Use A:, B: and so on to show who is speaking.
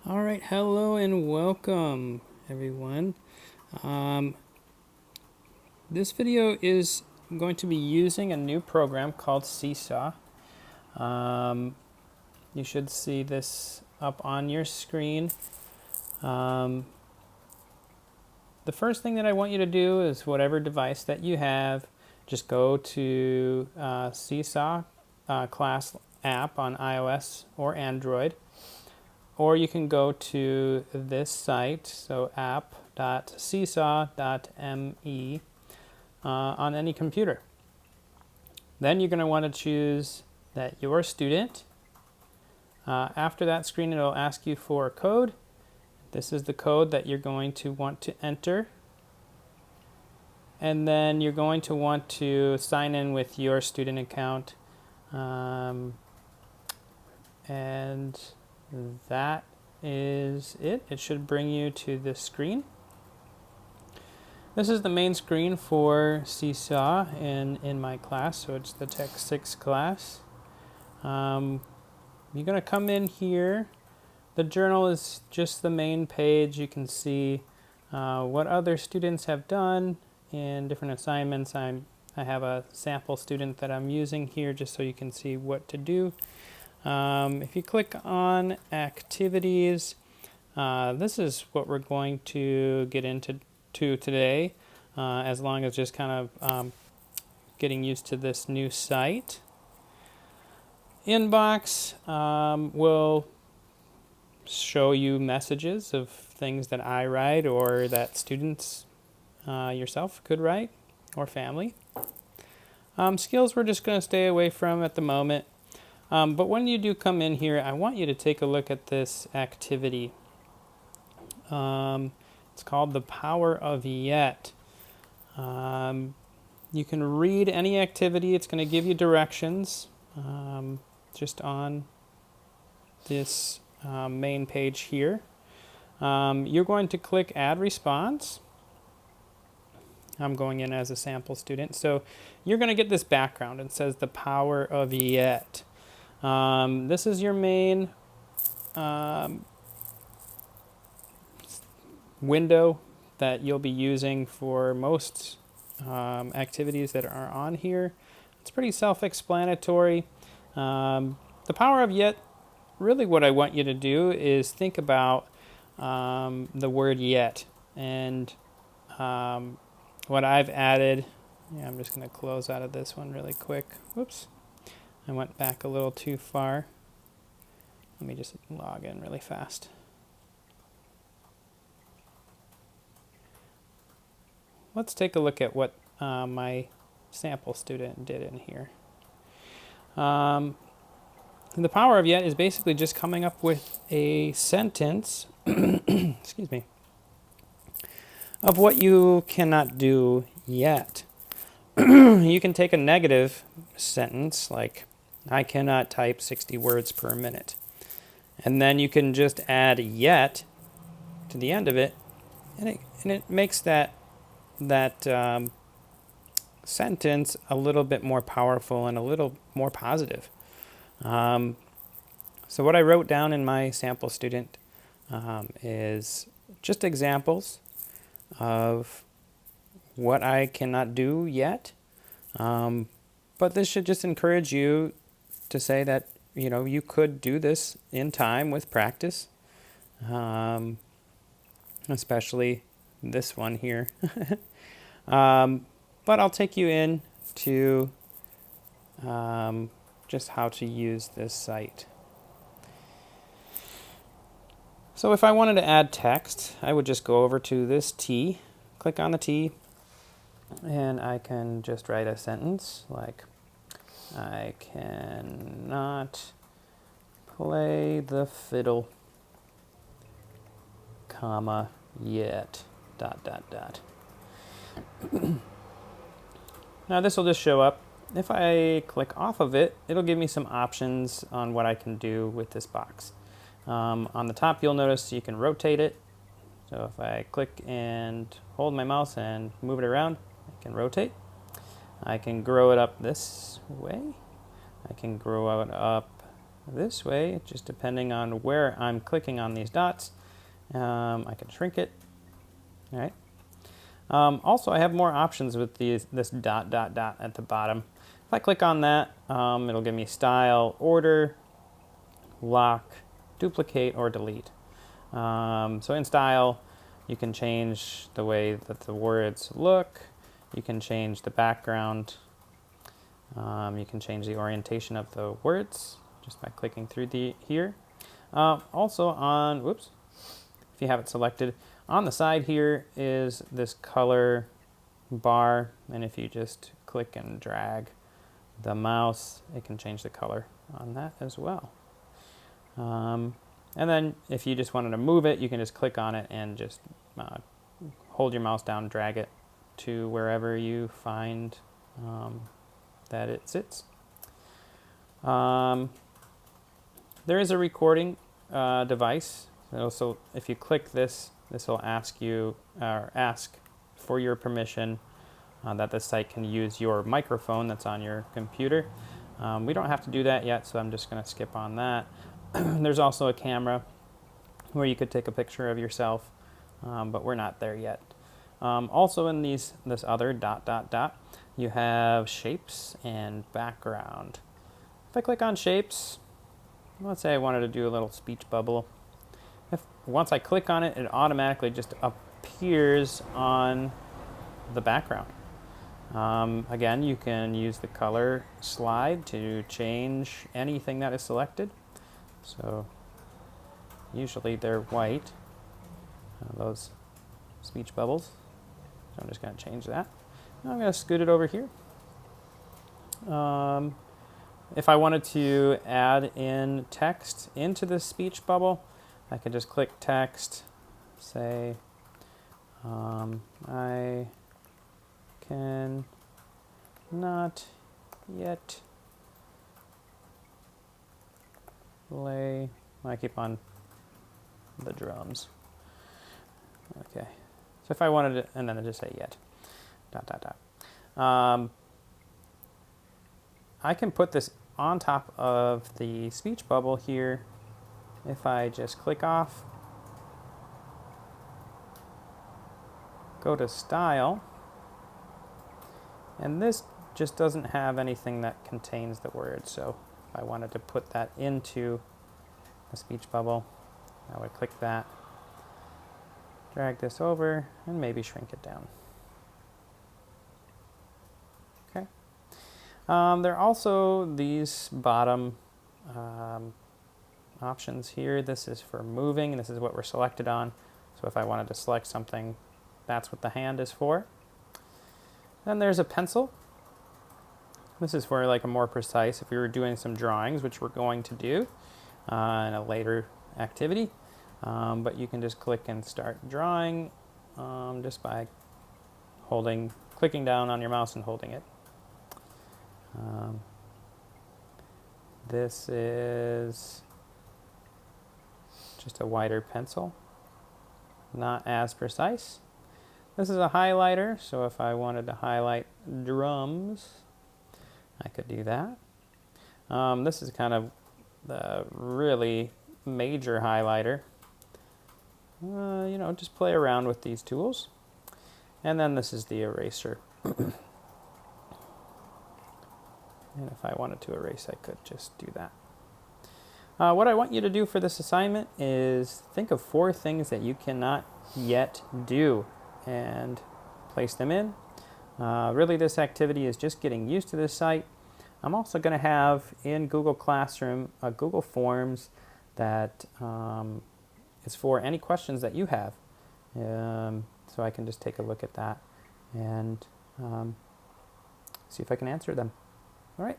A: All right, hello and welcome everyone. Um, this video is going to be using a new program called SeeSaw. You should see this up on your screen. The first thing that I want you to do is whatever device that you have, just go to SeeSaw class app on iOS or Android. Or you can go to this site, so app.seesaw.me on any computer. Then you're going to want to choose that you're a student. After that screen, it'll ask you for a code. This is the code that you're going to want to enter. And then you're going to want to sign in with your student account. And that is it. It should bring you to this screen. This is the main screen for SeeSaw in my class, so it's the Tech 6 class. You're going to come in here. The journal is just the main page. You can see what other students have done in different assignments. I have a sample student that I'm using here just so you can see what to do. If you click on activities, this is what we're going to get into today, as long as just kind of getting used to this new site. Inbox will show you messages of things that I write or that students yourself could write or family. Skills we're just going to stay away from at the moment. But when you do come in here, I want you to take a look at this activity. It's called The Power of Yet. You can read any activity. It's going to give you directions just on this main page here. You're going to click Add Response. I'm going in as a sample student. So you're going to get this background. It says The Power of Yet. This is your main window that you'll be using for most activities that are on here. It's pretty self-explanatory. The power of yet, really what I want you to do is think about the word yet. And what I've added, I'm just going to close out of this one really quick. Whoops. I went back a little too far. Let me just log in really fast. Let's take a look at what my sample student did in here. The power of yet is basically just coming up with a sentence, excuse me, of what you cannot do yet. You can take a negative sentence like, I cannot type 60 words per minute. And then you can just add yet to the end of it, and it makes that sentence a little bit more powerful and a little more positive. So what I wrote down in my sample student is just examples of what I cannot do yet. But this should just encourage you to say that, you could do this in time with practice, especially this one here. But I'll take you in to just how to use this site. So if I wanted to add text, I would just go over to this T, click on the T, and I can just write a sentence like, I cannot play the fiddle, comma, yet, ... Now this will just show up. If I click off of it, it'll give me some options on what I can do with this box. On the top, you'll notice you can rotate it. So if I click and hold my mouse and move it around, I can rotate. I can grow it up this way. I can grow it up this way, just depending on where I'm clicking on these dots. I can shrink it. All right. Also, I have more options with this dot at the bottom. If I click on that, it'll give me style, order, lock, duplicate, or delete. So in style, you can change the way that the words look. You can change the background. You can change the orientation of the words just by clicking through here. Also on, whoops, if you have it selected, on the side here is this color bar, and if you just click and drag the mouse, it can change the color on that as well. And then if you just wanted to move it, you can just click on it and just hold your mouse down, drag it to wherever you find that it sits. There is a recording device. So if you click this, this will ask you ask for your permission that the site can use your microphone that's on your computer. We don't have to do that yet, so I'm just going to skip on that. There's also a camera where you could take a picture of yourself, but we're not there yet. Also in this other dot, you have shapes and background. If I click on shapes, let's say I wanted to do a little speech bubble. Once I click on it, it automatically just appears on the background. Again, you can use the color slide to change anything that is selected. So usually they're white, those speech bubbles. So I'm just going to change that. Now I'm going to scoot it over here. If I wanted to add in text into this speech bubble, I could just click text, say, I can not yet play, I keep on the drums. Okay, so if I wanted to, and then I just say yet, I can put this on top of the speech bubble here. If I just click off, go to style, and this just doesn't have anything that contains the word. So if I wanted to put that into the speech bubble, I would click that, drag this over, and maybe shrink it down. Okay. There are also these bottom options here. This is for moving, and this is what we're selected on. So if I wanted to select something, that's what the hand is for. Then there's a pencil. This is for like a more precise, if we were doing some drawings, which we're going to do in a later activity. But you can just click and start drawing just by clicking down on your mouse and holding it. This is just a wider pencil, not as precise. This is a highlighter, so if I wanted to highlight drums, I could do that. This is kind of the really major highlighter. Just play around with these tools. And then this is the eraser. And if I wanted to erase, I could just do that. What I want you to do for this assignment is think of 4 things that you cannot yet do and place them in. Really, this activity is just getting used to this site. I'm also going to have in Google Classroom a Google Forms that is for any questions that you have. So I can just take a look at that and see if I can answer them. All right.